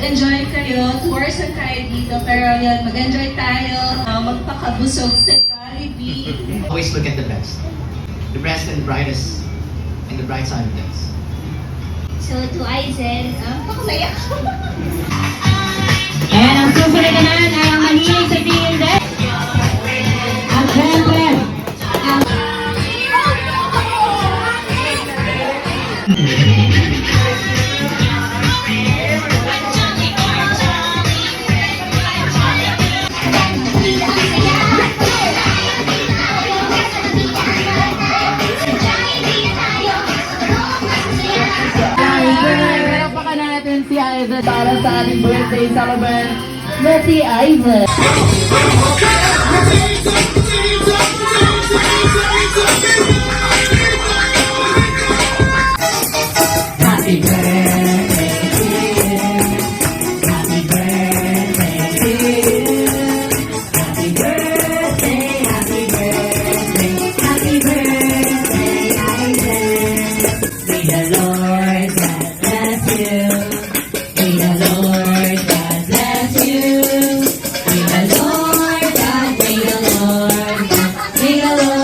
mag-enjoy kayo. Tours lang tayo dito, pero yun, mag-enjoy tayo. Magpakabusog sa Jollibee. Always look at the best. The best and the brightest, and the bright side of this. So, to Aizen, pakasaya ko. And ang susunod naman ay ang mahilig sa Tinder. At syempre, ang... Palapakan natin si Aizen para sa ating birthday celebrant na si Aizen. Happy birthday to you. Happy birthday to you. Happy birthday, happy birthday, happy birthday, Aizen. May the Lord God bless you. May the Lord God bless you. May the Lord God, may the Lord God, may the Lord